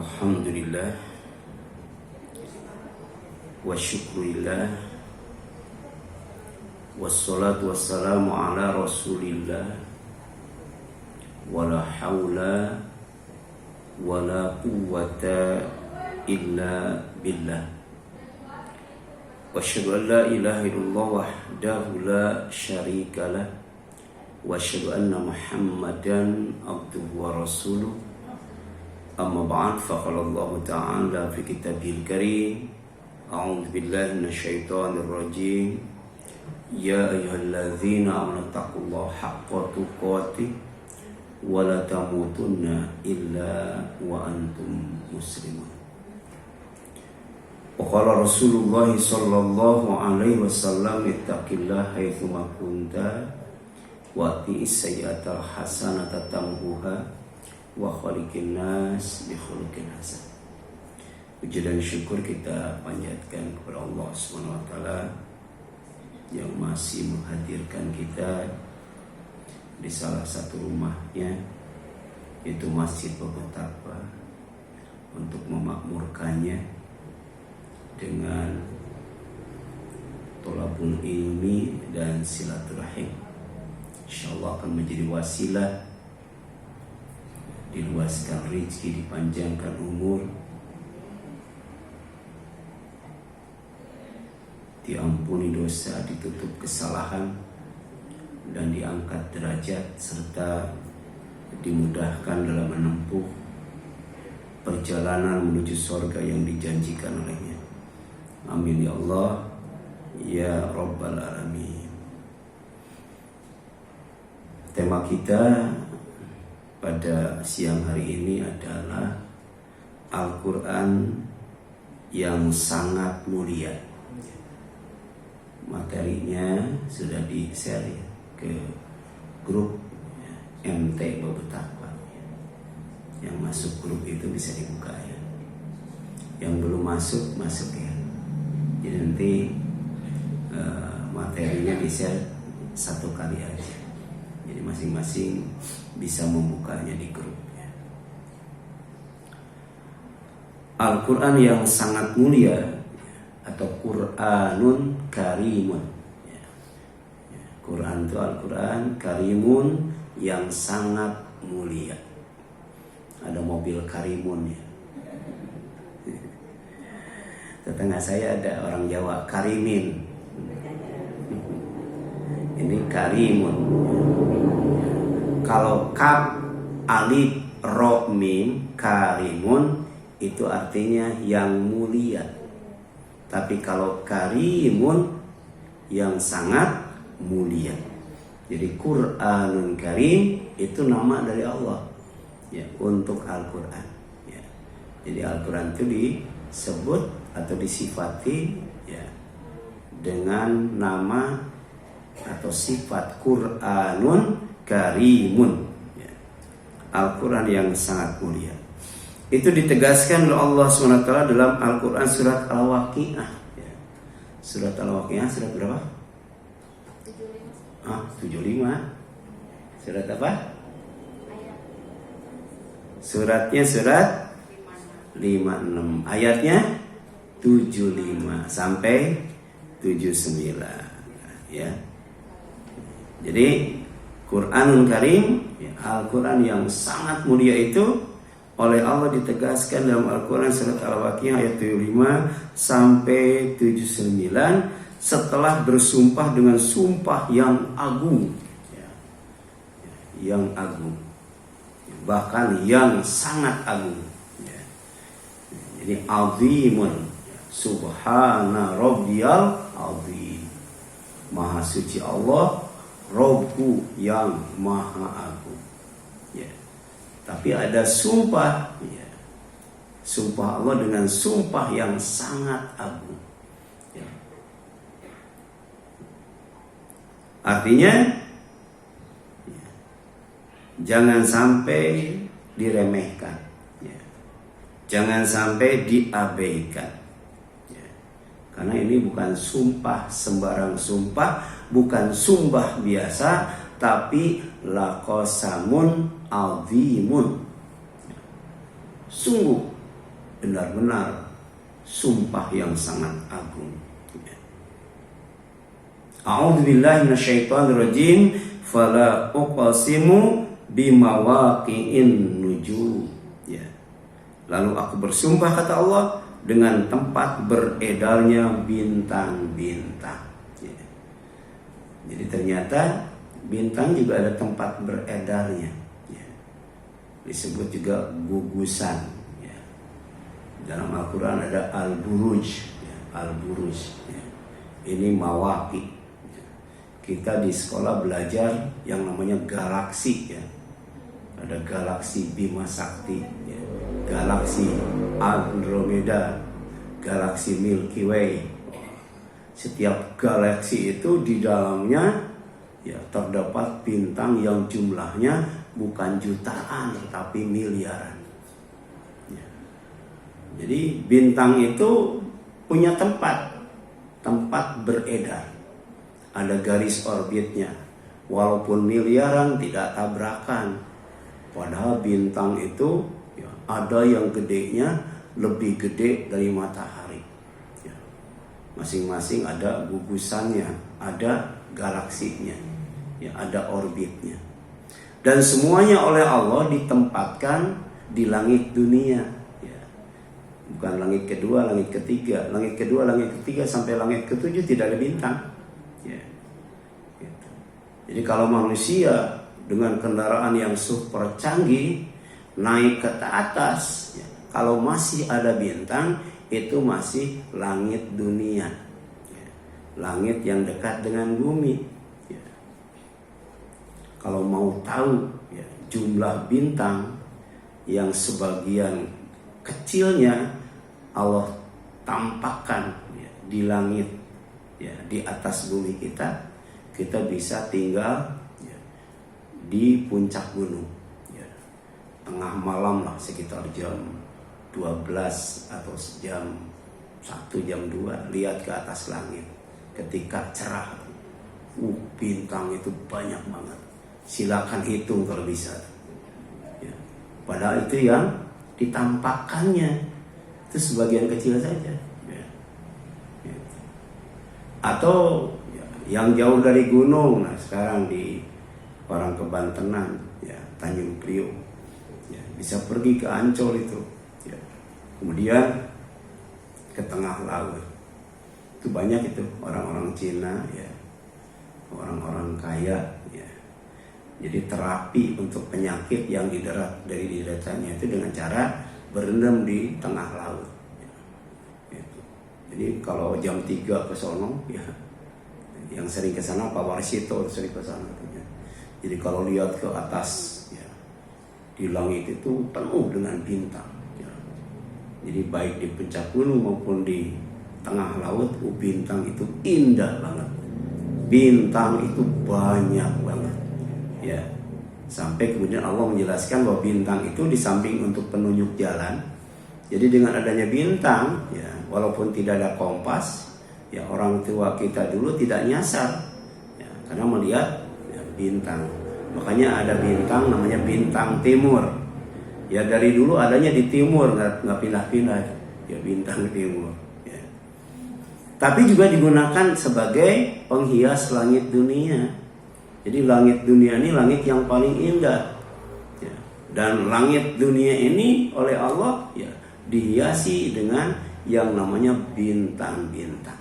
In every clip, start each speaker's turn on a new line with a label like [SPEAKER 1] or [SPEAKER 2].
[SPEAKER 1] Alhamdulillah wa syukurillah wassalatu wassalamu ala rasulillah wala hawla wala quwwata illa billah wa asyhadu an la ilaha illallah wahdahu la syarikalah wa asyhadu anna muhammadan abduhu wa rasuluh. Amma ba'd, faqala Allah Ta'ala fi kitabihil karim, a'udzu billahi minasyaitonir rajim, ya ayyuhalladzina amanu taqullaha haqqa tuqatih wa la tamutunna illa wa antum muslimun. Wa qala Rasulullah sallallahu alaihi wasallam, ittaqillaha haitsu ma kunta wa ati'is sayyi'atal hasanata tamhuha wa khaliqin nas bi khuluqin hasan. Puji dan syukur kita panjatkan kepada Allah Subhanahu wa taala yang masih menghadirkan kita di salah satu rumahnya, yaitu Masjid Babutaqwa, untuk memakmurkannya dengan thalabul ilmi dan silaturahim. Insyaallah akan menjadi wasilah diluaskan rezeki, dipanjangkan umur, diampuni dosa, ditutup kesalahan, dan diangkat derajat, serta dimudahkan dalam menempuh perjalanan menuju surga yang dijanjikan olehnya. Amin ya Allah ya Rabbal Alamin. Tema kita pada siang hari ini adalah Al-Quran yang sangat mulia. Materinya sudah di-share ke grup MT Babutaqwa. Yang masuk grup itu bisa dibuka ya. Yang belum masuk ya. Jadi nanti materinya di-share satu kali aja. Jadi masing-masing bisa membukanya di grup ya. Al-Quran yang sangat mulia atau Quranun Karimun ya. Quran itu Al-Quran Karimun yang sangat mulia. Ada mobil Karimun ya. Tetangga saya ada orang Jawa, Karimin. Ini Karimun. Kalau kaf, alif, ro, mim, karimun itu artinya yang mulia. Tapi kalau karimun yang sangat mulia. Jadi Quranun Karim itu nama dari Allah ya, untuk Al-Quran ya. Jadi Al-Quran itu disebut atau disifati ya, dengan nama atau sifat Quranun Karimun ya. Al-Quran yang sangat mulia. Itu ditegaskan oleh Allah SWT dalam Al-Quran surat Al-Waqi'ah ya. Surat Al-Waqi'ah surat berapa? 75. Surat apa? Suratnya surat 56. Ayatnya 75 sampai 79 ya. Jadi Quranul Karim ya, Al-Quran yang sangat mulia itu oleh Allah ditegaskan dalam Al-Quran surat Al-Waqi'ah ayat 75 sampai 79 setelah bersumpah dengan sumpah yang agung ya, yang agung, bahkan yang sangat agung ya. Jadi azimun, subhana rabbiyal azim, maha suci Allah Robku yang maha agung ya. Tapi ada sumpah ya. Sumpah Allah dengan sumpah yang sangat agung ya. Artinya ya, jangan sampai diremehkan ya. Jangan sampai diabaikan ya. Karena ini bukan sumpah sembarang sumpah, bukan sumpah biasa, tapi laqasamun azimun. Sungguh benar-benar sumpah yang sangat agung. A'udzubillahi minasyaitonirrajim. Fala uqsimu bimawaqi'in nujum. Ya. Lalu aku bersumpah, kata Allah, dengan tempat beredarnya bintang-bintang. Ya. Jadi ternyata bintang juga ada tempat beredarnya. Ya. Disebut juga gugusan. Ya. Dalam Al-Quran ada al-buruj. Ya. Al-buruj. Ya. Ini mawaqi. Kita di sekolah belajar yang namanya galaksi, ya. Ada galaksi Bima Sakti, ya. Galaksi Andromeda, galaksi Milky Way. Setiap galaksi itu di dalamnya ya terdapat bintang yang jumlahnya bukan jutaan tapi miliaran. Ya. Jadi bintang itu punya tempat beredar. Ada garis orbitnya. Walaupun miliaran tidak tabrakan. Padahal bintang itu ya, ada yang gedenya lebih gede dari matahari. Ya. Masing-masing ada gugusannya, ada galaksinya, ya, ada orbitnya. Dan semuanya oleh Allah ditempatkan di langit dunia. Ya. Bukan langit kedua, langit ketiga. Langit kedua, langit ketiga sampai langit ketujuh tidak ada bintang. Ya. Gitu. Jadi kalau manusia dengan kendaraan yang super canggih naik ke atas, ya, kalau masih ada bintang itu masih langit dunia, ya, langit yang dekat dengan bumi. Ya. Kalau mau tahu ya, jumlah bintang yang sebagian kecilnya Allah tampakkan ya, di langit, ya, di atas bumi kita bisa tinggal ya, di puncak gunung, ya, tengah malam lah, sekitar jam 12 atau jam 1, jam 2, lihat ke atas langit ketika cerah, bintang itu banyak banget, silakan hitung kalau bisa, ya. Padahal itu yang ditampakkannya itu sebagian kecil saja, ya. Atau ya, yang jauh dari gunung, nah sekarang di orang Kebantenan, ya, Tanjung Priok, ya, bisa pergi ke Ancol itu, ya. Kemudian ke tengah laut itu banyak itu orang-orang Cina, ya, orang-orang kaya, ya. Jadi terapi untuk penyakit yang dari dideritanya itu dengan cara berendam di tengah laut, ya. Gitu. Jadi kalau jam 3 ke sono, ya, yang sering ke sana Pak Warsito sering ke sana, ya. Jadi kalau lihat ke atas, ya, di langit itu penuh dengan bintang, ya. Jadi baik di puncak gunung maupun di tengah laut, bintang itu indah banget, bintang itu banyak banget, ya. Sampai kemudian Allah menjelaskan bahwa bintang itu di samping untuk penunjuk jalan. Jadi dengan adanya bintang, ya, walaupun tidak ada kompas, ya, orang tua kita dulu tidak nyasar, ya, karena melihat ya, bintang. Makanya ada bintang namanya bintang timur. Ya dari dulu adanya di timur, nggak pindah-pindah, ya, bintang timur. Ya. Tapi juga digunakan sebagai penghias langit dunia. Jadi langit dunia ini langit yang paling indah, ya. Dan langit dunia ini oleh Allah ya dihiasi dengan yang namanya bintang-bintang.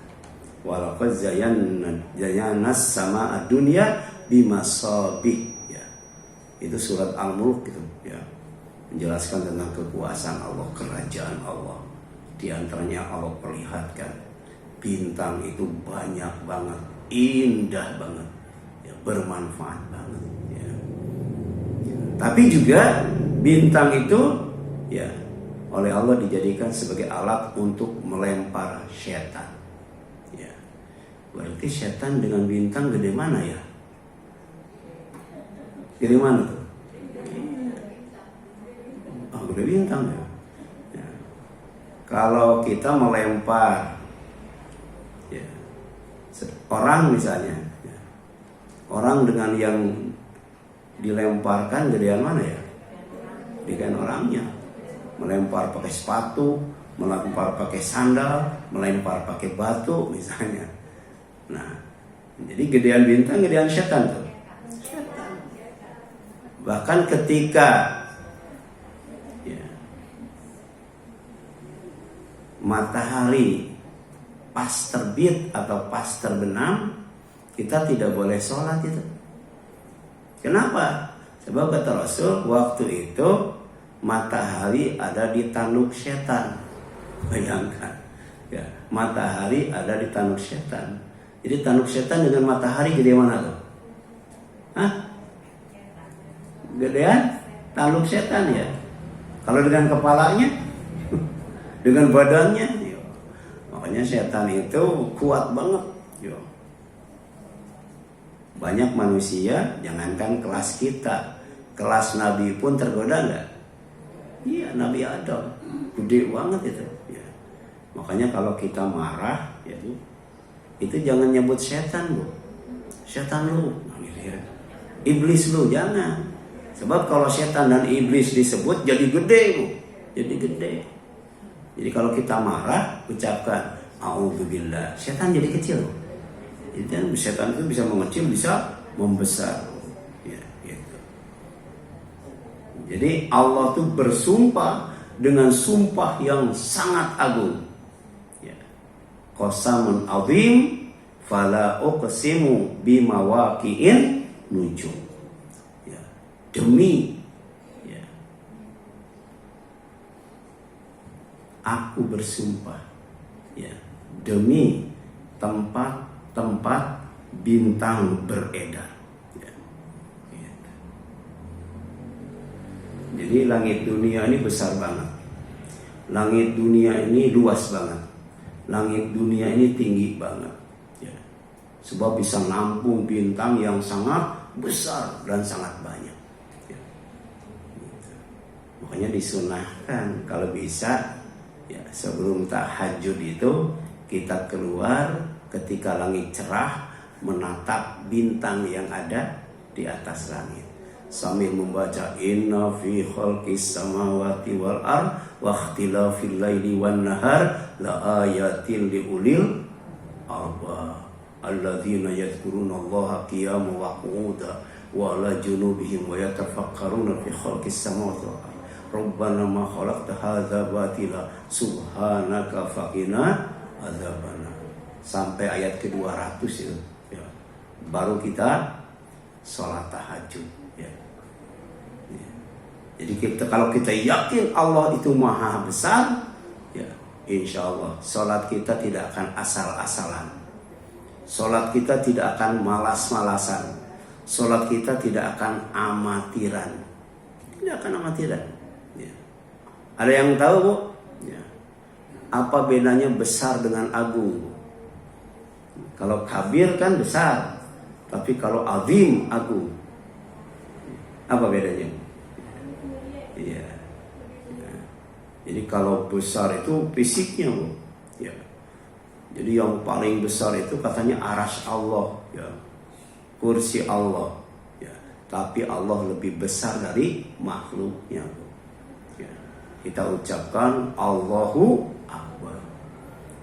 [SPEAKER 1] Walaqad zayyana as-samaa'a dunya bimasabih, ya. Itu surat Al-Mulk itu, ya. Menjelaskan tentang kekuasaan Allah, kerajaan Allah. Di antaranya Allah perlihatkan bintang itu banyak banget, indah banget, bermanfaat banget, ya. Tapi juga bintang itu ya oleh Allah dijadikan sebagai alat untuk melempar setan, ya. Berarti setan dengan bintang gede mana ya? Gede mana tuh? Oh, gede bintang ya. Ya. Kalau kita melempar ya, orang misalnya, orang dengan yang dilemparkan gedean mana ya? Gedean orangnya. melempar pakai sepatu, melempar pakai sandal, melempar pakai batu misalnya. Nah, jadi gedean bintang, gedean setan tuh. Bahkan ketika ya, matahari pas terbit atau pas terbenam, kita tidak boleh sholat itu. Kenapa? Sebab kata Rasul, waktu itu matahari ada di tanduk setan. Bayangkan, ya, matahari ada di tanduk setan. Jadi tanduk setan dengan matahari gede mana tuh? Hah? Gedean tanduk setan ya. Kalau dengan kepalanya, dengan badannya, yo. Makanya setan itu kuat banget. Yo. Banyak manusia, jangankan kelas kita, kelas Nabi pun tergoda nggak? Iya, Nabi Adam, gede banget itu. Ya. Makanya kalau kita marah, ya, itu jangan nyebut setan bu, setan lu, iblis lu, jangan. Sebab kalau setan dan iblis disebut jadi gede bu, jadi gede. Jadi kalau kita marah, ucapkan A'udzubillah, setan jadi kecil. Jadi setan itu bisa mengecil, bisa membesar. Ya, gitu. Jadi Allah tuh bersumpah dengan sumpah yang sangat agung. Ya. Qasamun azim fala uqsimu bimawaqi'in nujum. Ya. Demi ya, aku bersumpah ya, demi tempat-tempat bintang beredar. Jadi langit dunia ini besar banget. Langit dunia ini luas banget. Langit dunia ini tinggi banget. Ya. Sebab bisa nampung bintang yang sangat besar dan sangat banyak. Ya. Makanya disunahkan kalau bisa ya, sebelum tahajud itu kita keluar ketika langit cerah menatap bintang yang ada di atas langit. Sambil membaca inna fi khalqis samawati wal ard wa ikhtilafil laili wan nahar la ayatin liulil albab alladzina yadhkurunallaha qiyaman wa qu'udan wa ala junubihim wa yatafakkaruna fi khalqis samawati wal ard rabbana ma khalaqta hadza batila subhanaka faqina adzabannar. Sampai ayat ke-200 itu ya. Baru kita sholat tahajud. Jadi kalau kita yakin Allah itu maha besar, ya, insya Allah sholat kita tidak akan asal-asalan. Sholat kita tidak akan malas-malasan. Sholat kita tidak akan amatiran. Tidak akan amatiran. Ya. Ada yang tahu bu? Ya. Apa bedanya besar dengan agung? Kalau kabir kan besar, tapi kalau azim agung. Apa bedanya? Ya. Ya. Jadi kalau besar itu fisiknya, ya. Jadi yang paling besar itu katanya arasy Allah, ya. Kursi Allah, ya. Tapi Allah lebih besar dari makhluknya. Ya. Kita ucapkan Allahu Akbar.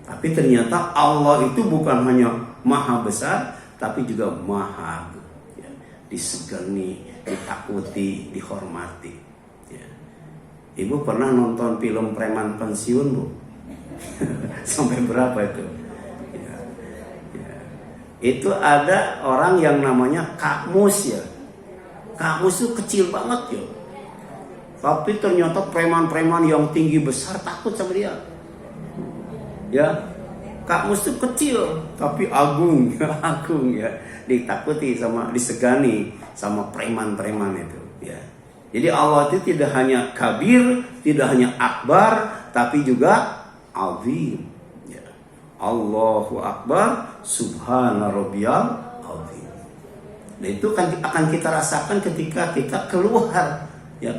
[SPEAKER 1] Tapi ternyata Allah itu bukan hanya maha besar, tapi juga maha agung, ya. Disegani, ditakuti, dihormati. Ibu pernah nonton film preman pensiun bu? Sampai berapa itu? Ya. Ya. Itu ada orang yang namanya Kak Mus ya. Kak Mus itu kecil banget ya. Tapi ternyata preman-preman yang tinggi besar takut sama dia. Ya, Kak Mus itu kecil tapi agung, agung ya. Ditakuti sama, disegani sama preman-preman itu. Ya. Jadi Allah itu tidak hanya kabir, tidak hanya akbar, tapi juga azim. Ya. Allahu Akbar, subhana rabbiyal azim. Nah itu kan akan kita rasakan ketika kita keluar, ya,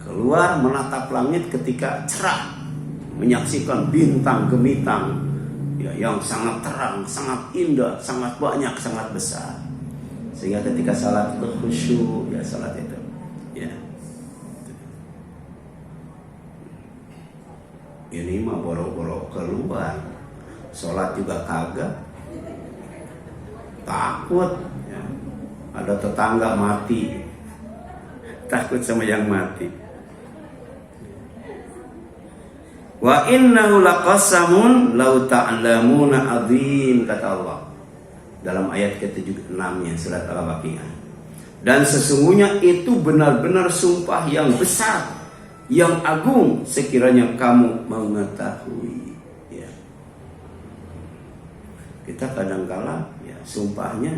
[SPEAKER 1] keluar menatap langit ketika cerah, menyaksikan bintang gemilang, ya, yang sangat terang, sangat indah, sangat banyak, sangat besar. Sehingga ketika salat itu khusyuk, ya salat itu. Ya. Ini mah boro-boro keluar, sholat juga kagak, takut ya. Ada tetangga mati, takut sama yang mati. Wa innahu laqasamun law ta'lamuna adzim, kata Allah dalam ayat ke-76-nya surat Al-Baqarah. Dan sesungguhnya itu benar-benar sumpah yang besar, yang agung, sekiranya kamu mengetahui. Ya. Kita kadang-kala ya sumpahnya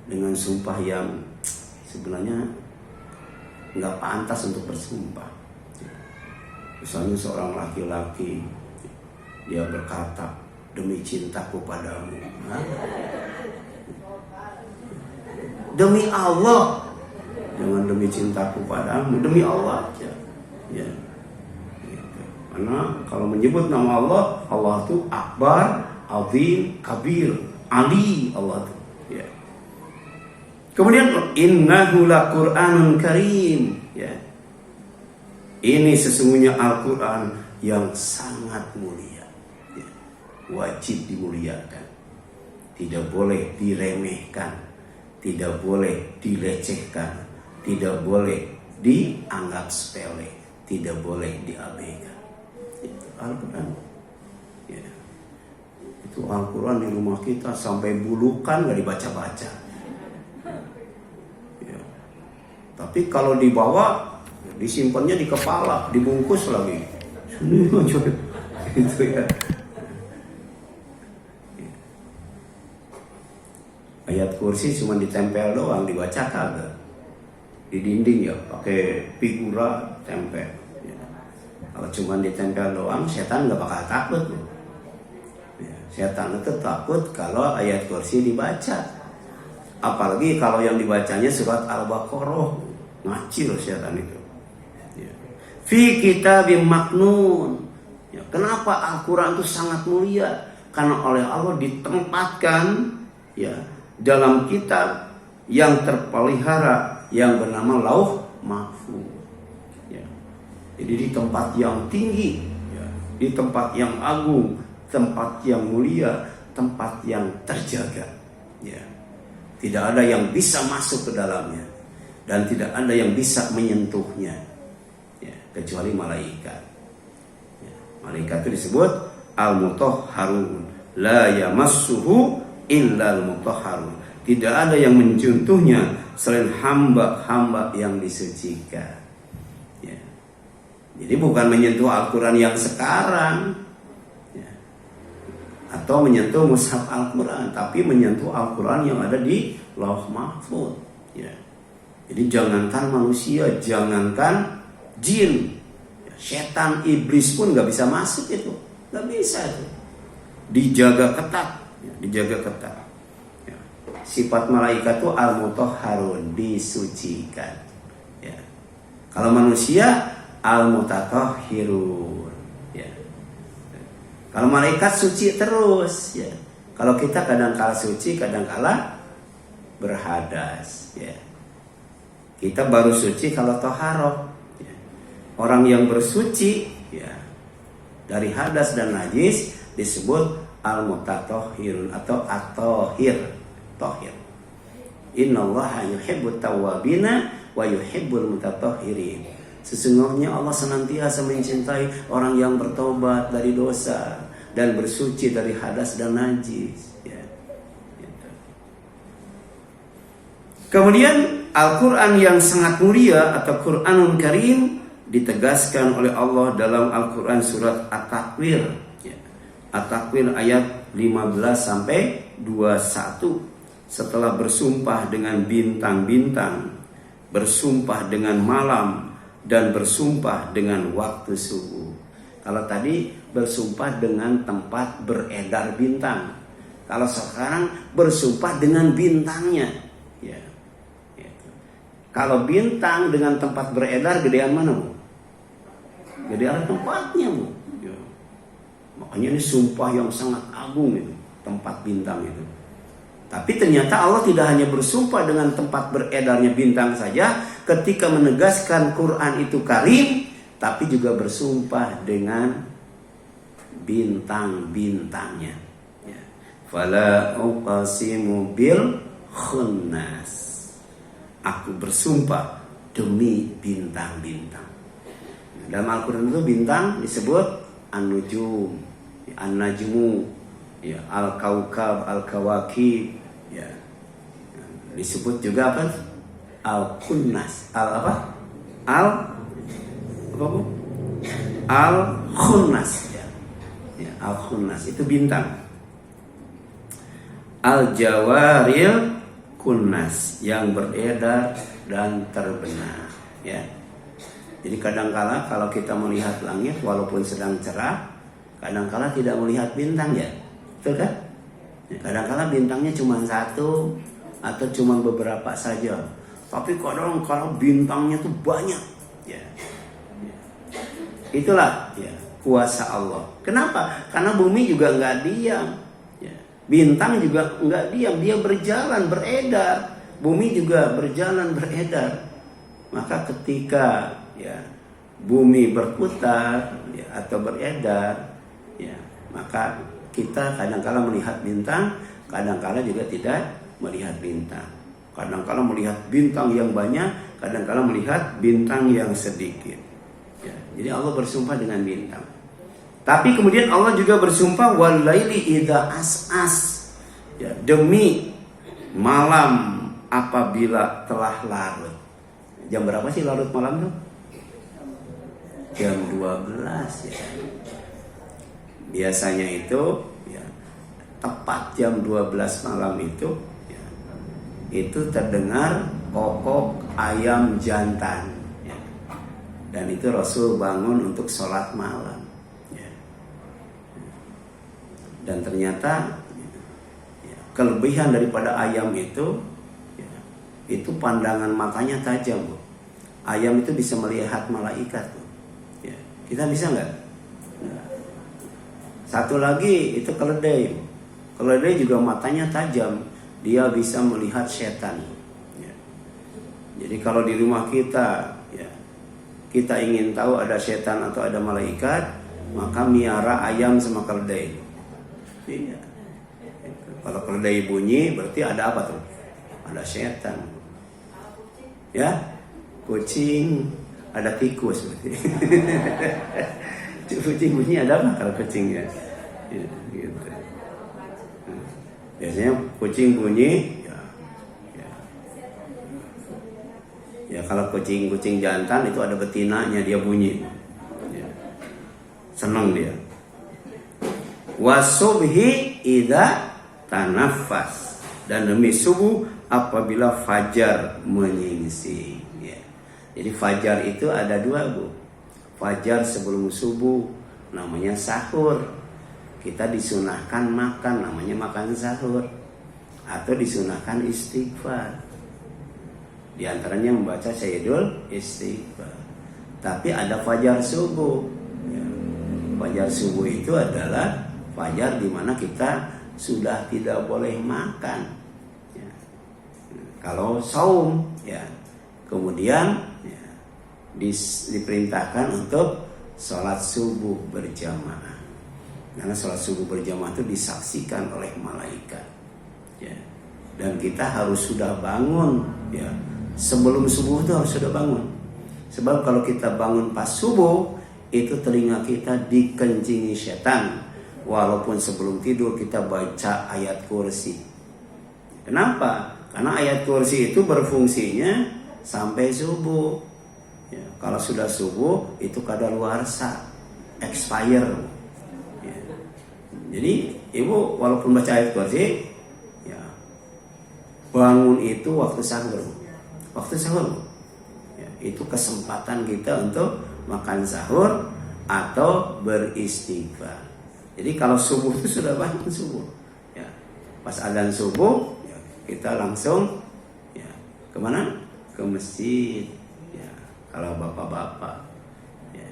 [SPEAKER 1] dengan sumpah yang sebenarnya nggak pantas untuk bersumpah. Misalnya seorang laki-laki dia berkata, demi cintaku padamu. Nah, demi Allah, jangan demi cintaku padamu, demi Allah aja. Ya, gitu. Karena kalau menyebut nama Allah, Allah itu Akbar, Azim, Kabir, Ali, Allah itu. Ya. Kemudian innahu laqur'anun karim. Ya. Ini sesungguhnya Al-Quran yang sangat mulia. Ya. Wajib dimuliakan, tidak boleh diremehkan, tidak boleh dilecehkan, tidak boleh dianggap sepele, tidak boleh diabaikan. Itu Al-Quran. Ya. Itu Al-Quran di rumah kita sampai bulukan gak dibaca-baca. Ya. Tapi kalau dibawa, disimpannya di kepala, dibungkus lagi. Itu ya. Ayat kursi cuma ditempel doang, dibaca kagak. Di dinding ya pakai figura tempel. Ya. Kalau cuma ditempel doang, setan nggak bakal takut. Ya. Setan itu takut kalau ayat kursi dibaca. Apalagi kalau yang dibacanya surat Al-Baqarah, ngacir setan itu. Ya. Fi kitabim maknun. Ya. Kenapa Al-Quran itu sangat mulia? Karena oleh Allah ditempatkan ya dalam kitab yang terpelihara yang bernama Lauh Mahfuz. Ya. Jadi di tempat yang tinggi, ya. Di tempat yang agung, tempat yang mulia, tempat yang terjaga. Ya. Tidak ada yang bisa masuk ke dalamnya dan tidak ada yang bisa menyentuhnya, ya, kecuali malaikat. Ya. Malaikat itu disebut al-mutahharun, la yamassuhu illa al-mutahharun. Tidak ada yang menyentuhnya selain hamba-hamba yang disucikan. Ya. Jadi bukan menyentuh Al-Quran yang sekarang, ya, atau menyentuh mushaf Al-Quran, tapi menyentuh Al-Quran yang ada di Lauh Mahfuz. Ya. Jadi jangankan manusia, jangankan jin, ya, setan, iblis pun nggak bisa masuk itu, nggak bisa itu. Dijaga ketat, ya, dijaga ketat. Sifat malaikat itu al-mutahharun, disucikan. Ya. Kalau manusia al-mutatahhirun. Ya. Kalau malaikat suci terus. Ya. Kalau kita kadang-kala suci, kadang-kala berhadas. Ya. Kita baru suci kalau toharoh. Ya. Orang yang bersuci ya, dari hadas dan najis disebut al-mutatahhirun atau at-tahhir. Tahir. Innallaha yuhibbut tawwabina wa yuhibbul mutatahhirin. Sesungguhnya Allah senantiasa mencintai orang yang bertobat dari dosa dan bersuci dari hadas dan najis. Ya. Gitu. Kemudian Al-Quran yang sangat mulia atau Quranul Karim ditegaskan oleh Allah dalam Al-Quran surat At-Takwir. Ya. At-Takwir ayat 15 sampai 21. Setelah bersumpah dengan bintang-bintang, bersumpah dengan malam, dan bersumpah dengan waktu subuh. Kalau tadi bersumpah dengan tempat beredar bintang, kalau sekarang bersumpah dengan bintangnya. Ya. Gitu. Kalau bintang dengan tempat beredar, gedean mana, Bu? Gedean tempatnya, Bu. Ya. Makanya ini sumpah yang sangat agung itu, tempat bintang itu. Tapi ternyata Allah tidak hanya bersumpah dengan tempat beredarnya bintang saja ketika menegaskan Quran itu karim, tapi juga bersumpah dengan bintang-bintangnya. Ya. Fala uqsimu bil khunnas. Aku bersumpah demi bintang-bintang. Dalam Al-Quran itu bintang disebut an-nujum, an-najmu, ya, al-kaukab, al-kawakib, ya. Disebut juga apa? Al-khunnas, al-khunnas, ya. Ya, al-khunnas itu bintang. Al-jawaril kunnas, yang beredar dan terbenam, ya. Jadi kadangkala kalau kita melihat langit walaupun sedang cerah, kadangkala tidak melihat bintang, ya, betul kan? Ya, kadangkala bintangnya cuma satu atau cuma beberapa saja, tapi kadang kalau bintangnya tuh banyak, ya. Itulah, ya, kuasa Allah. Kenapa? Karena bumi juga nggak diam. Bintang juga enggak diam, dia berjalan, beredar. Bumi juga berjalan, beredar. Maka ketika, ya, bumi berputar, ya, atau beredar, ya, maka kita kadangkala melihat bintang, kadangkala juga tidak melihat bintang. Kadangkala melihat bintang yang banyak, kadangkala melihat bintang yang sedikit. Ya, jadi Allah bersumpah dengan bintang. Tapi kemudian Allah juga bersumpah walaili idza as'as, ya, demi malam apabila telah larut. Jam berapa sih larut malam tuh? Jam 12, ya. Biasanya itu, ya, tepat jam 12 malam itu, ya, itu terdengar kokok ayam jantan, ya. Dan itu Rasul bangun untuk sholat malam. Dan ternyata, ya, kelebihan daripada ayam itu, ya, itu pandangan matanya tajam, Bu. Ayam itu bisa melihat malaikat, Bu. Ya, kita bisa nggak? Nah. Satu lagi itu keledai, Bu. Keledai juga matanya tajam, dia bisa melihat setan. Ya. Jadi kalau di rumah kita, ya, kita ingin tahu ada setan atau ada malaikat, maka miara ayam sama keledai. Iya. Kalau keledai bunyi berarti ada apa tuh? Ada setan. Ya, kucing, ada tikus berarti. Kucing bunyi ada apa kalau kucing, ya? Ya, gitu. Biasanya kucing bunyi, ya, ya. Ya kalau kucing jantan itu ada betinanya, dia bunyi. Ya. Senang dia. Wasubhi idza tanaffas, dan demi subuh apabila fajar menyingsing, ya. Jadi fajar itu ada dua, Bu. Fajar sebelum subuh namanya sahur. Kita disunahkan makan, namanya makan sahur. Atau disunahkan istighfar. Di antaranya membaca Sayyidul Istighfar. Tapi ada fajar subuh, ya. Fajar subuh itu adalah fajar di mana kita sudah tidak boleh makan, ya. Kalau saum, ya, kemudian, ya, diperintahkan untuk sholat subuh berjamaah, karena sholat subuh berjamaah itu disaksikan oleh malaikat, ya. Dan kita harus sudah bangun, ya, sebelum subuh itu harus sudah bangun, sebab kalau kita bangun pas subuh itu telinga kita dikencingi setan. Walaupun sebelum tidur kita baca ayat kursi. Kenapa? Karena ayat kursi itu berfungsinya sampai subuh. Ya, kalau sudah subuh itu kadaluarsa, expire. Ya. Jadi ibu walaupun baca ayat kursi, ya, bangun itu waktu sahur. Waktu sahur, ya, itu kesempatan kita untuk makan sahur atau beristighfar. Jadi kalau subuh itu sudah bangun subuh, ya, pas adzan subuh, ya, kita langsung, ya, kemana? Ke masjid, ya. Kalau bapak-bapak, ya,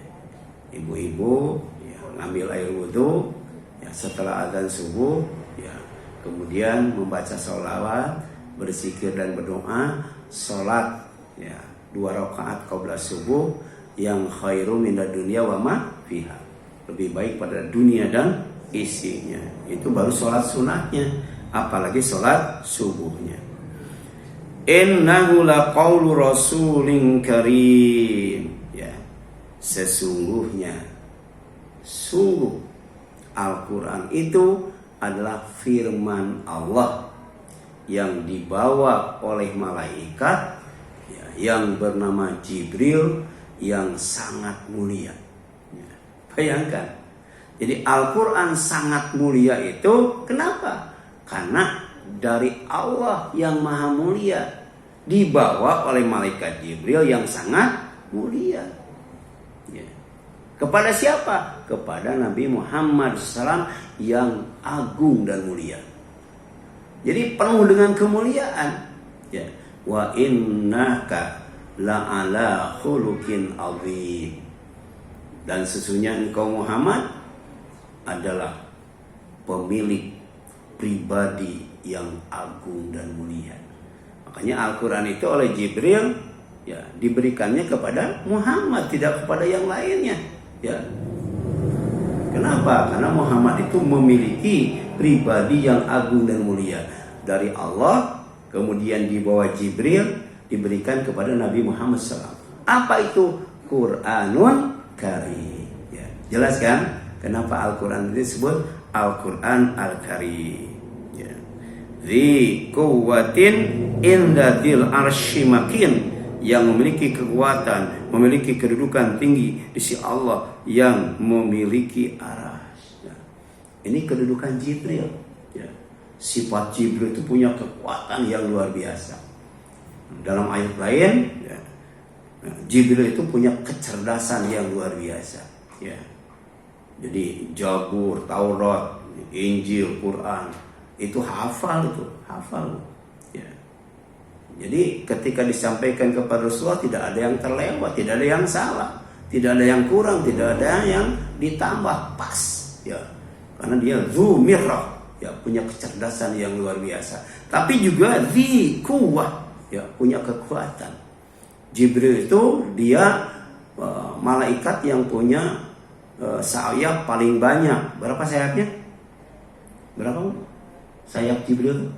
[SPEAKER 1] ibu-ibu, ya, ngambil air wudhu, ya, setelah adzan subuh, ya, kemudian membaca sholawat, berzikir dan berdoa, sholat, ya, 2 rakaat qabla subuh yang khairu minad dunya wa ma fiha. lebih baik pada dunia dan isinya. Itu baru sholat sunatnya, apalagi sholat subuhnya. Innahu laqaulu rasulin karim. Ya, sesungguhnya, sungguh Al-Quran itu adalah firman Allah yang dibawa oleh malaikat ya, yang bernama Jibril yang sangat mulia. Ya, bayangkan. Jadi Al-Quran sangat mulia itu kenapa? Karena dari Allah yang maha mulia dibawa oleh malaikat Jibril yang sangat mulia. Ya. Kepada siapa? Kepada Nabi Muhammad SAW yang agung dan mulia. Jadi penuh dengan kemuliaan. Ya. Wa innaka la'ala khuluqin azim. Dan sesungguhnya engkau Muhammad adalah pemilik pribadi yang agung dan mulia. Makanya Al-Quran itu oleh Jibril ya diberikannya kepada Muhammad, tidak kepada yang lainnya. Ya. Kenapa? Karena Muhammad itu memiliki pribadi yang agung dan mulia dari Allah, kemudian dibawa Jibril diberikan kepada Nabi Muhammad SAW. Apa itu? Quranun Karim. Ya. Jelas kan? Kenapa Al-Quran disebut Al-Quran Al-Karim? Zi quwwatin inda dzil arsy makin, yang memiliki kekuatan, memiliki kedudukan tinggi di sisi Allah yang memiliki arsy. Ya. Ini kedudukan Jibril. Ya. Sifat Jibril itu punya kekuatan yang luar biasa. Dalam ayat lain, ya, Jibril itu punya kecerdasan yang luar biasa. Ya. Jadi Zabur, Taurat, Injil, Quran itu hafal. Ya. Jadi ketika disampaikan kepada Rasulullah tidak ada yang terlewat, tidak ada yang salah, tidak ada yang kurang, tidak ada yang ditambah, pas. Ya. Karena dia zu mirrah, ya, punya kecerdasan yang luar biasa. Tapi juga zi quwwah, ya, punya kekuatan. Jibril itu dia malaikat yang punya sayap paling banyak. Berapa sayapnya? Berapa? Sayap Jibril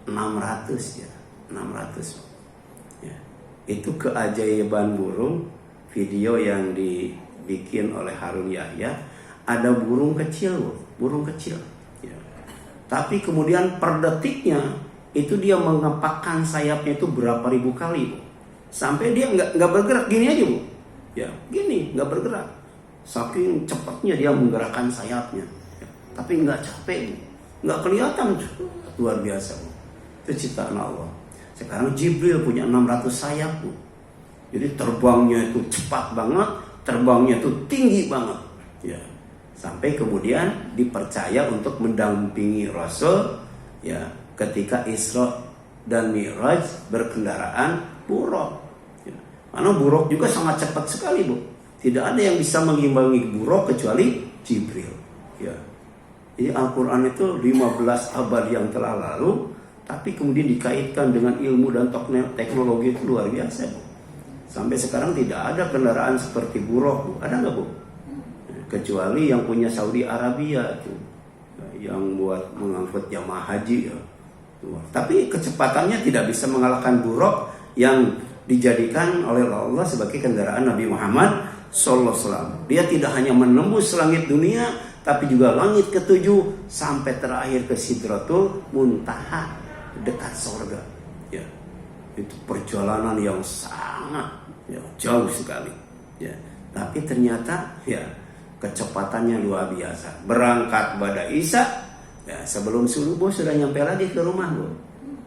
[SPEAKER 1] 600 ya. 600. Ya. Itu keajaiban burung. Video yang dibikin oleh Harun Yahya, ada burung kecil, burung kecil. Ya. Tapi kemudian per detiknya itu dia mengepakkan sayapnya itu berapa ribu kali, Bu. Sampai dia nggak bergerak, gini aja, Bu. Ya, gini, nggak bergerak. Saking cepatnya dia menggerakkan sayapnya. Ya. Tapi nggak capek, Bu. Nggak kelihatan, luar biasa, Bu. Itu ciptaan Allah. Sekarang Jibril punya 600 sayap, Bu. Jadi terbangnya itu cepat banget, terbangnya itu tinggi banget. Ya. Sampai kemudian dipercaya untuk mendampingi Rasul ya ketika Isra dan Mi'raj berkendaraan buruk. Ya. Karena buruk juga sangat cepat sekali, Bu. Tidak ada yang bisa mengimbangi buruk kecuali Jibril. Ya. Jadi Al-Quran itu 15 abad yang telah lalu, tapi kemudian dikaitkan dengan ilmu dan teknologi itu luar biasa, Bu. Sampai sekarang tidak ada kendaraan seperti buruk, Bu. Ada nggak, Bu? Kecuali yang punya Saudi Arabia itu, yang buat mengangkut jamaah haji ya. Tapi kecepatannya tidak bisa mengalahkan buruk yang dijadikan oleh Allah sebagai kendaraan Nabi Muhammad SAW. Dia tidak hanya menembus langit dunia, tapi juga langit ketujuh sampai terakhir ke Sidratul Muntaha, dekat surga. Ya, itu perjalanan yang sangat ya, jauh sekali. Ya, tapi ternyata ya kecepatannya luar biasa. Berangkat pada Isya, ya, sebelum subuh sudah nyampe lagi ke rumah, Bu.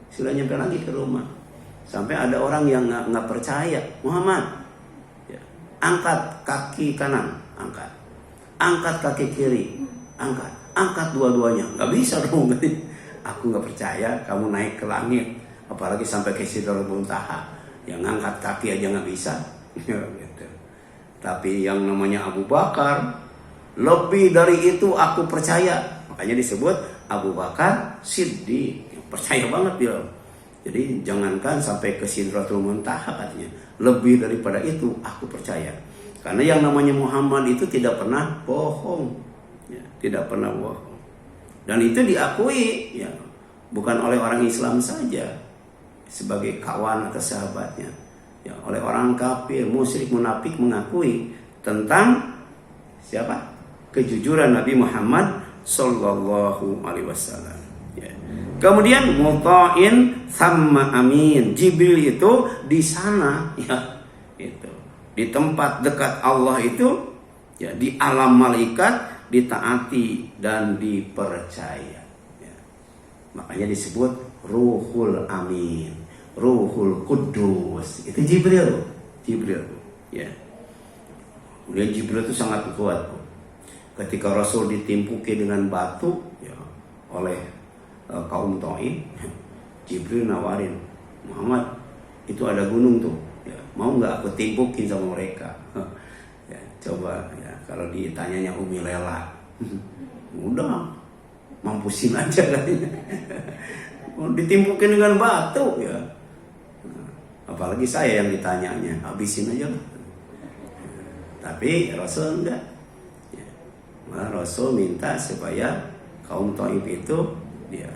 [SPEAKER 1] Sudah nyampe lagi ke rumah. Sampai ada orang yang nggak percaya, Muhammad, ya, angkat kaki kanan, angkat kaki kiri, angkat dua-duanya. Nggak bisa dong. Aku nggak percaya kamu naik ke langit, apalagi sampai ke Sidratul Muntaha. Yang ngangkat kaki aja nggak bisa. Gitu. Tapi yang namanya Abu Bakar, lebih dari itu aku percaya. Makanya disebut Abu Bakar Siddiq. Percaya banget dia. Jadi jangankan sampai ke Sidratul Muntaha katanya, lebih daripada itu aku percaya. Karena yang namanya Muhammad itu tidak pernah bohong, ya, tidak pernah bohong. Dan itu diakui, ya, bukan oleh orang Islam saja sebagai kawan atau sahabatnya, ya, oleh orang kafir, musyrik, munafik mengakui tentang siapa? Kejujuran Nabi Muhammad Sallallahu Alaihi Wasallam. Ya. Kemudian muta'in sama amin. Jibril itu di sana, ya, itu di tempat dekat Allah itu, ya, di alam malaikat ditaati dan dipercaya. Ya. Makanya disebut Ruhul Amin, Ruhul Kudus. Itu Jibril, ya. Kemudian Jibril itu sangat kuat. Ketika Rasul ditimpuki dengan batu, ya, oleh kaum Taif, Jibril nawarin, Muhammad, itu ada gunung tuh, ya, mau nggak aku timpukin sama mereka? Ya, coba, ya, kalau ditanyanya Umi Lela, udah mampusin aja katanya. Ditimpukin dengan batu, ya. Apalagi saya yang ditanyanya, habisin aja lah. Tapi Rasul enggak. Ya. Rasul minta supaya kaum Taif itu, dia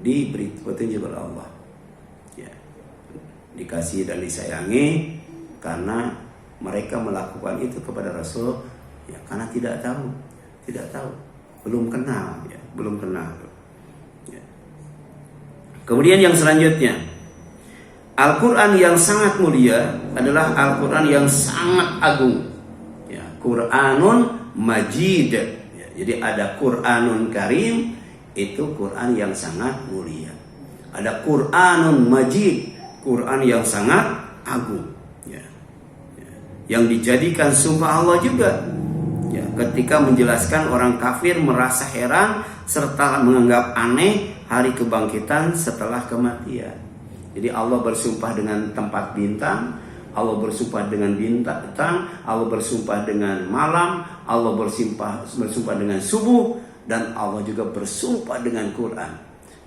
[SPEAKER 1] diberi petunjuk oleh Allah, ya, dikasih dan disayangi, karena mereka melakukan itu kepada Rasul, ya, karena tidak tahu, belum kenal, ya, belum kenal. Ya. Kemudian yang selanjutnya, Al-Quran yang sangat mulia adalah Al-Quran yang sangat agung, ya, Quranun Majid, ya, jadi ada Quranun Karim, itu Quran yang sangat mulia. Ada Quranun Majid, Quran yang sangat agung, ya, ya, yang dijadikan sumpah Allah juga, ya, ketika menjelaskan orang kafir merasa heran serta menganggap aneh hari kebangkitan setelah kematian. Jadi Allah bersumpah dengan tempat bintang, Allah bersumpah dengan bintang, Allah bersumpah dengan malam, Allah bersumpah dengan subuh, dan Allah juga bersumpah dengan Quran.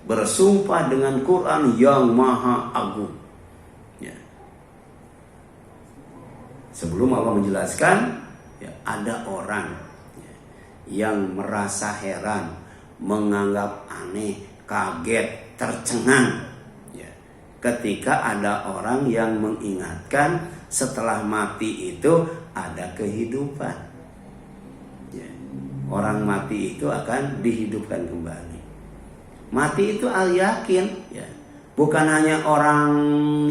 [SPEAKER 1] Bersumpah dengan Quran yang maha agung. Ya. Sebelum Allah menjelaskan, ya, ada orang, ya, yang merasa heran, menganggap aneh, kaget, tercengang, ketika ada orang yang mengingatkan setelah mati itu ada kehidupan, ya. Orang mati itu akan dihidupkan kembali. Mati itu al-yakin, ya. Bukan hanya orang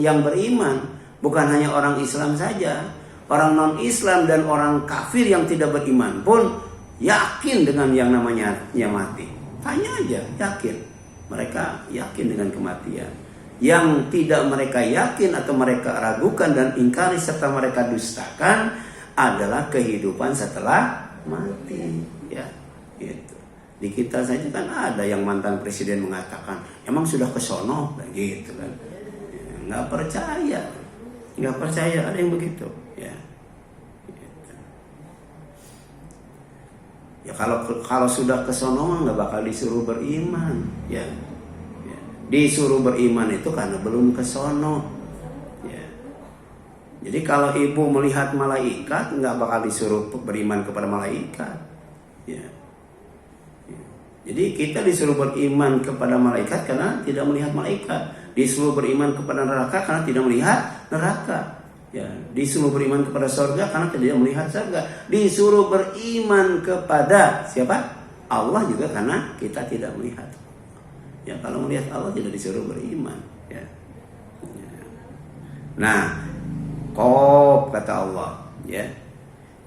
[SPEAKER 1] yang beriman, bukan hanya orang Islam saja, orang non-Islam dan orang kafir yang tidak beriman pun yakin dengan yang namanya mati. Tanya aja, yakin. Mereka yakin dengan kematian. Yang tidak mereka yakin atau mereka ragukan dan ingkari serta mereka dustakan adalah kehidupan setelah mati, ya, gitu. Di kita saja kan ada yang mantan presiden mengatakan emang sudah kesono, gitu kan. Ya, nggak percaya ada yang begitu, ya. Gitu. Ya kalau sudah kesono nggak bakal disuruh beriman, ya. Disuruh beriman itu karena belum kesono, ya. Jadi kalau ibu melihat malaikat nggak bakal disuruh beriman kepada malaikat, ya. Jadi kita disuruh beriman kepada malaikat karena tidak melihat malaikat, disuruh beriman kepada neraka karena tidak melihat neraka, ya. Disuruh beriman kepada surga karena tidak melihat surga, disuruh beriman kepada siapa? Allah juga karena kita tidak melihat. Ya, kalau melihat Allah tidak disuruh beriman, ya. Nah, Qaf kata Allah, ya.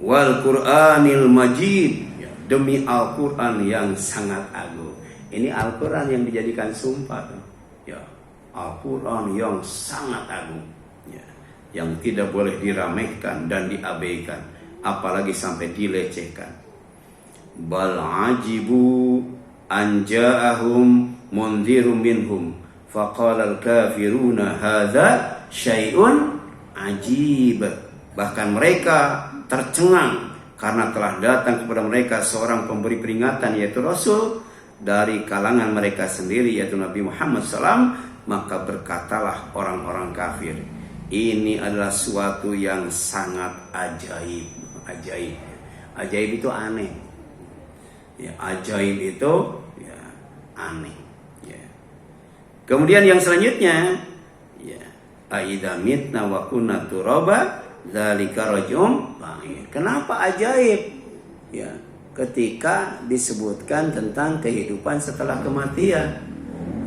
[SPEAKER 1] Wal Qur'anil Majid, ya, demi Al-Qur'an yang sangat agung. Ini Al-Qur'an yang dijadikan sumpah, ya. Al-Qur'an yang sangat agung, ya. Yang tidak boleh diremehkan dan diabaikan, apalagi sampai dilecehkan. Bal ajibu an ja'ahum mundzirum minhum faqala al-kafiruna hadza syai'un ajib. Bahkan mereka tercengang karena telah datang kepada mereka seorang pemberi peringatan, yaitu Rasul dari kalangan mereka sendiri, yaitu Nabi Muhammad SAW. Maka berkatalah orang-orang kafir, ini adalah suatu yang sangat ajaib. Ajaib itu aneh. Ya, ajaib itu ya aneh. Ya. Kemudian yang selanjutnya, ya, aidza mitna wa kunna turaba dzalika raj'un ba'id. Kenapa ajaib? Ya, ketika disebutkan tentang kehidupan setelah kematian.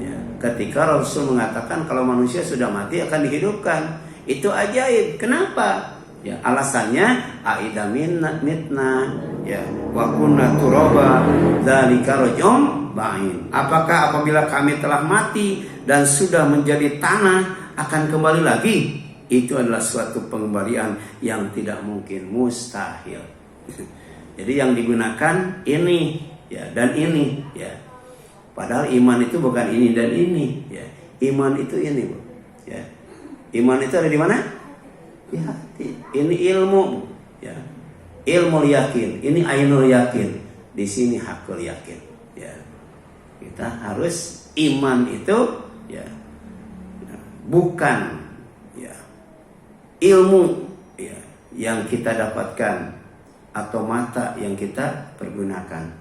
[SPEAKER 1] Ya, ketika Rasul mengatakan kalau manusia sudah mati akan dihidupkan. Itu ajaib. Kenapa? Ya, alasannya aidza mitna ya wa kunna turaba dzalika raj'un ba'id. Apakah apabila kami telah mati dan sudah menjadi tanah akan kembali lagi? Itu adalah suatu pengembalian yang tidak mungkin, mustahil. Jadi yang digunakan ini ya dan ini ya. Padahal iman itu bukan ini dan ini ya. Iman itu ini, Bu. Ya. Iman itu ada di mana? Di hati. Ini ilmu ya. Ilmu yakin, ini ainul yakin. Di sini hakul yakin ya. Kita harus iman itu ya bukan ya ilmu ya yang kita dapatkan atau mata yang kita pergunakan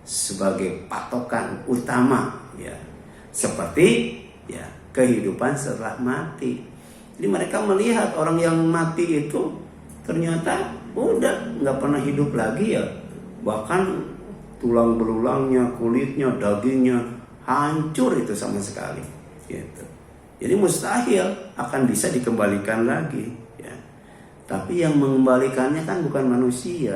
[SPEAKER 1] sebagai patokan utama ya, seperti ya kehidupan setelah mati. Jadi mereka melihat orang yang mati itu ternyata udah nggak pernah hidup lagi ya, bahkan tulang belulangnya, kulitnya, dagingnya hancur itu sama sekali gitu. Jadi mustahil akan bisa dikembalikan lagi ya. Tapi yang mengembalikannya kan bukan manusia.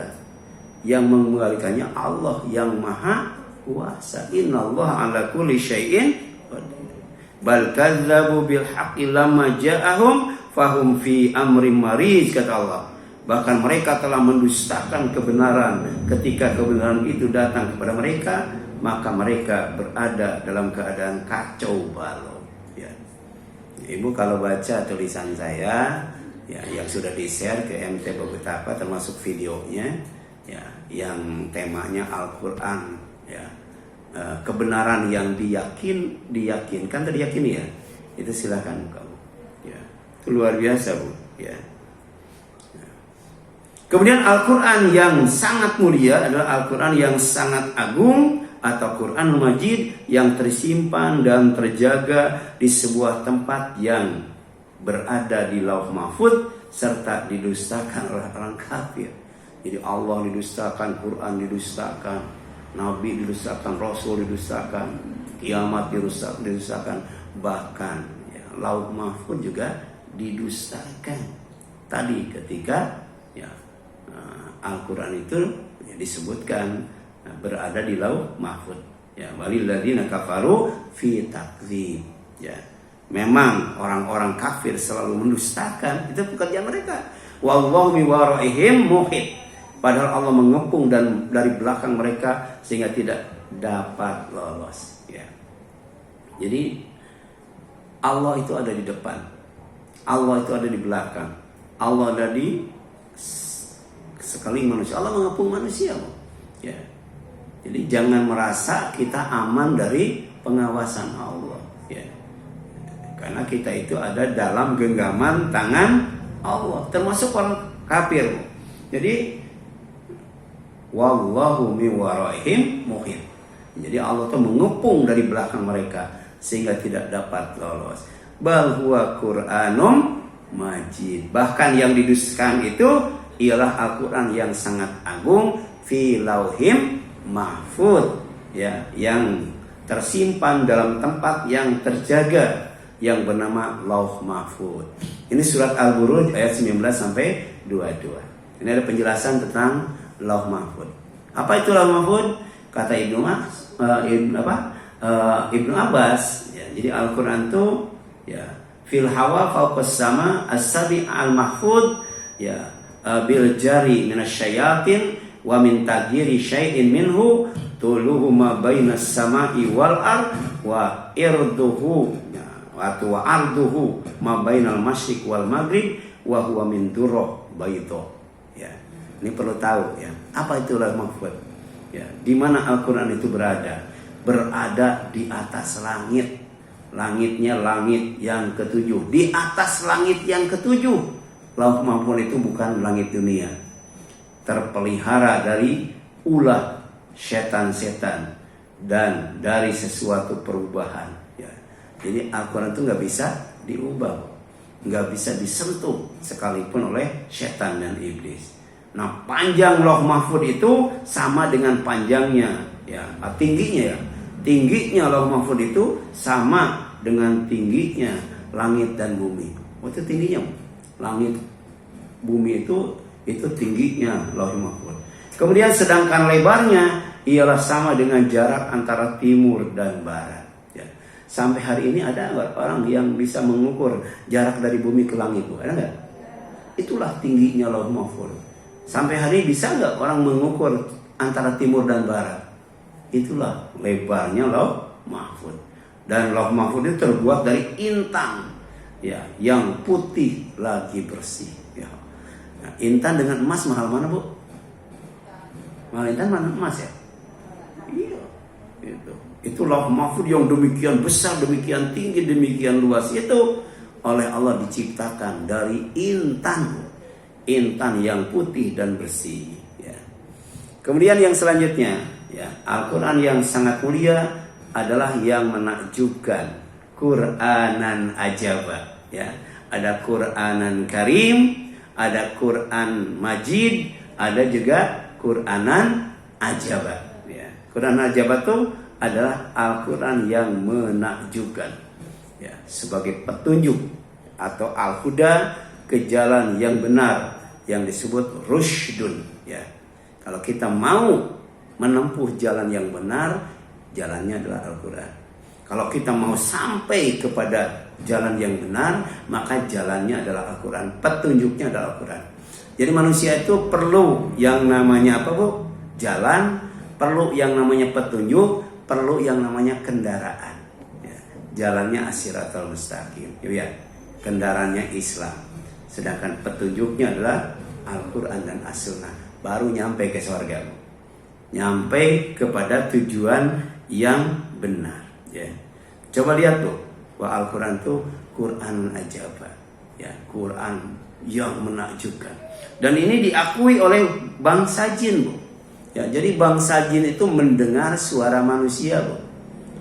[SPEAKER 1] Yang mengembalikannya Allah yang Maha Kuasa. Innallaha ala kulli syai'in qadir. Bal kadzdzabu bil haqqi lamma ja'ahum fahum fi amrin marij, kata Allah. Bahkan mereka telah mendustakan kebenaran ketika kebenaran itu datang kepada mereka, maka mereka berada dalam keadaan kacau balau ya. Ibu kalau baca tulisan saya ya yang sudah di-share ke MT Bogotapa termasuk videonya ya yang temanya Al-Qur'an ya, kebenaran yang diyakinkan atau diyakini ya, itu silakan kamu ya, itu luar biasa Bu ya. Kemudian Al-Qur'an yang sangat mulia adalah Al-Qur'an yang sangat agung atau Quran Majid yang tersimpan dan terjaga di sebuah tempat yang berada di Lauh Mahfuz serta didustakan oleh orang kafir. Jadi Allah didustakan, Quran didustakan, Nabi didustakan, Rasul didustakan, kiamat didustakan, bahkan ya, Lauh Mahfuz juga didustakan. Tadi ketika ya Al-Quran itu ya, disebutkan berada di Lauh Mahfuz ya, walilladzina kafaru fi takdzib ya. Memang orang-orang kafir selalu mendustakan, itu pekerjaan mereka. Wallahu min waraihim muhit. Padahal Allah mengepung dan dari belakang mereka sehingga tidak dapat lolos ya. Jadi Allah itu ada di depan, Allah itu ada di belakang, Allah ada di sekeliling manusia. Allah mengepung manusia ya. Jadi jangan merasa kita aman dari pengawasan Allah ya. Karena kita itu ada dalam genggaman tangan Allah, termasuk orang kafir. Jadi wallahu min waraihim muhit. Jadi Allah itu mengepung dari belakang mereka sehingga tidak dapat lolos. Bal huwa Qur'anum Majid. Bahkan yang didustakan itu ialah Al-Qur'an yang sangat agung fi lauhim mahfuz ya, yang tersimpan dalam tempat yang terjaga yang bernama Lauh Mahfuz. Ini surat Al-Buruj ayat 19 sampai 22. Ini ada penjelasan tentang Lauh Mahfuz. Apa itu Lauh Mahfuz? Kata Ibnu Abbas ya, jadi Al-Qur'an itu ya fil hawa fawqas sama as-sabi al-mahfuz ya bil jari minasyayatin wa min taghyiri syai'in minhu tuluhu ma bainas sama'i wal ard wa irduhu wa arduhu ma bainal masyriq wal maghrib wa huwa min durrah bayda ya. Ini perlu tahu ya, apa itu Lauh Mahfuz ya, di mana Al-Qur'an itu berada di atas langit langitnya langit yang ketujuh. Di atas langit yang ketujuh, Lauh Mahfuz itu bukan langit dunia, terpelihara dari ulah setan-setan dan dari sesuatu perubahan. Ya. Jadi Al-Quran itu nggak bisa diubah, nggak bisa disentuh sekalipun oleh setan dan iblis. Nah, panjang Lauh Mahfuz itu sama dengan panjangnya, ya, tingginya ya. Tingginya Lauh Mahfuz itu sama dengan tingginya langit dan bumi. Oh, itu tingginya. Langit, bumi itu tingginya Lauh Mahfuz. Kemudian sedangkan lebarnya ialah sama dengan jarak antara timur dan barat. Ya. Sampai hari ini ada nggak orang yang bisa mengukur jarak dari bumi ke langit? Ada nggak? Itulah tingginya Lauh Mahfuz. Sampai hari ini bisa nggak orang mengukur antara timur dan barat? Itulah lebarnya Lauh Mahfuz. Dan Lauh Mahfuz itu terbuat dari intan, ya, yang putih lagi bersih. Ya. Nah, intan dengan emas mahal mana, Bu? Mahal intan mana emas ya? Iya, itu Lauh Mahfuz yang demikian besar, demikian tinggi, demikian luas itu oleh Allah diciptakan dari intan. Intan yang putih dan bersih, ya. Kemudian yang selanjutnya, ya, Al-Quran yang sangat mulia adalah yang menakjubkan, Qur'anan ajaba, ya. Ada Qur'anan karim, ada Qur'an majid, ada juga Qur'anan ajaba, ya. Qur'an ajaba itu adalah Al-Quran yang menakjubkan, ya, sebagai petunjuk atau al-huda, ke jalan yang benar yang disebut rusydun, ya. Kalau kita mau menempuh jalan yang benar, jalannya adalah Al-Quran. Kalau kita mau sampai kepada jalan yang benar, maka jalannya adalah Al-Quran, petunjuknya adalah Al-Quran. Jadi manusia itu perlu yang namanya apa, Bu? Jalan, perlu yang namanya petunjuk, perlu yang namanya kendaraan, ya. Jalannya as-siratal mustaqim, ya. Kendaraannya Islam. Sedangkan petunjuknya adalah Al-Quran dan As-Sunnah. Baru nyampe ke surga, nyampe kepada tujuan yang benar, ya. Coba lihat tuh, bahwa Al-Quran itu Quran ajaba, ya, Quran yang menakjubkan. Dan ini diakui oleh bangsa jin, Bu. Ya, jadi bangsa jin itu mendengar suara manusia, Bu.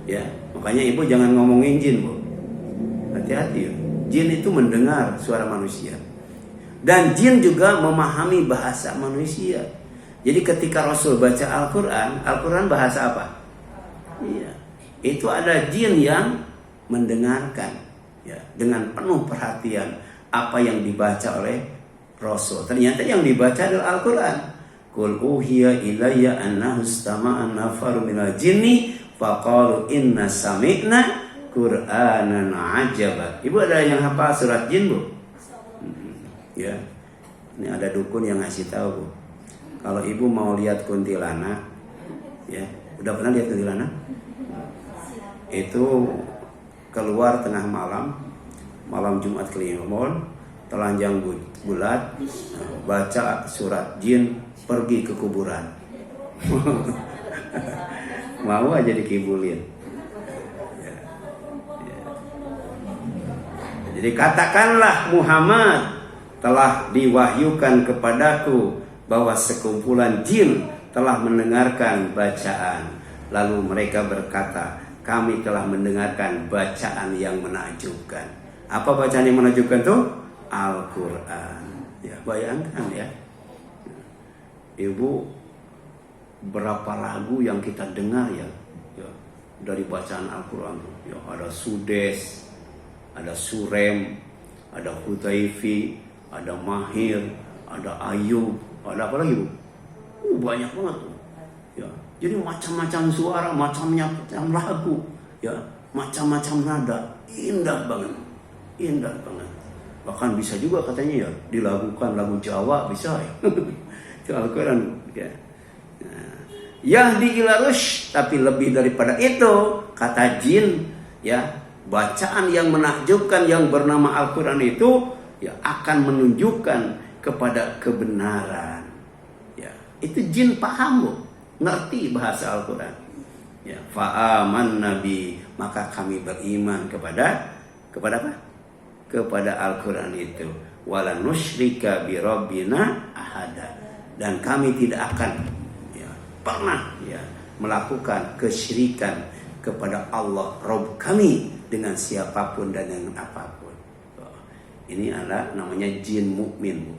[SPEAKER 1] Ya, makanya Ibu jangan ngomongin jin, Bu. Hati-hati, ya. Jin itu mendengar suara manusia. Dan jin juga memahami bahasa manusia. Jadi ketika Rasul baca Al-Quran, Al-Quran bahasa apa? Iya. Itu ada jin yang mendengarkan, ya, dengan penuh perhatian apa yang dibaca oleh Rasul. Ternyata yang dibaca adalah Al-Quran. Qul uhiya ilayya annahu istama'a nafaru minal jinni faqalu inna sami'na Qur'anan ajaba. Ibu ada yang hafal surat jin, Bu? Ya. Ini ada dukun yang ngasih tahu, Bu. Kalau Ibu mau lihat kuntilanak, ya, udah pernah lihat kuntilanak? Itu keluar tengah malam Jumat Kliwon, telanjang bulat, baca surat jin, pergi ke kuburan. Mau aja dikibulin. Jadi katakanlah Muhammad, telah diwahyukan kepadaku bahwa sekumpulan jin telah mendengarkan bacaan. Lalu mereka berkata, kami telah mendengarkan bacaan yang menakjubkan. Apa bacaan yang menakjubkan itu? Al-Quran. Ya, bayangkan ya. Ibu, berapa lagu yang kita dengar ya, dari bacaan Al-Quran. Ya, ada Sudes, ada Surem, ada Hudayfi, ada Mahir, ada Ayub, ada apa lagi, Bu? Banyak banget, Bu. Ya, jadi macam-macam suara, macam-macam lagu, ya, macam-macam nada, indah banget, indah banget. Bahkan bisa juga katanya ya dilakukan lagu Jawa bisa ya. Itu Al-Quran, ya. Yahdi ila rusyd, tapi lebih daripada itu, kata jin, ya, bacaan yang menakjubkan yang bernama Al-Quran itu, ya, akan menunjukkan kepada kebenaran. Ya, itu jin paham, Bu, ngerti bahasa Al-Quran. Ya, fa'aman nabi, maka kami beriman kepada apa? Kepada Al-Qur'an itu. Wala nusyrika bi rabbina ahada. Dan kami tidak akan pernah melakukan kesyirikan kepada Allah Rabb kami dengan siapapun dan dengan apapun. Ini adalah namanya jin mukmin,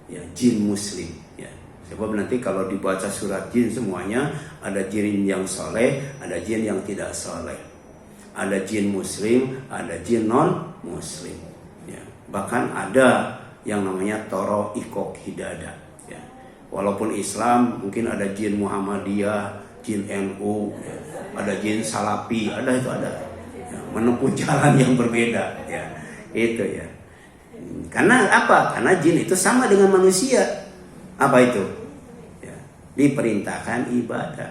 [SPEAKER 1] ya, jin muslim. Ya. Sebab nanti kalau dibaca surat jin semuanya ada jin yang soleh, ada jin yang tidak soleh, ada jin muslim, ada jin non muslim. Ya. Bahkan ada yang namanya toro ikok hidada. Ya. Walaupun Islam mungkin ada jin Muhammadiyah, jin NU, ya. Ada jin Salafi, ada itu ada. Ya. Menempuh jalan yang berbeda. Ya. Itu ya. Karena apa? Karena jin itu sama dengan manusia. Apa itu? Ya, diperintahkan ibadah.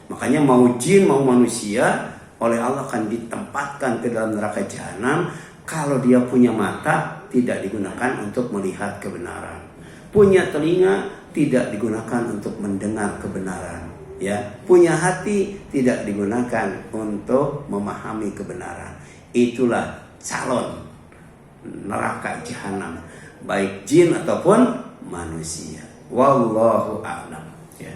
[SPEAKER 1] Makanya mau jin mau manusia oleh Allah akan ditempatkan ke dalam neraka jahanam kalau dia punya mata tidak digunakan untuk melihat kebenaran. Punya telinga tidak digunakan untuk mendengar kebenaran. Ya, punya hati tidak digunakan untuk memahami kebenaran. Itulah calon neraka jahanam, baik jin ataupun manusia. Wallahu a'lam. Ya.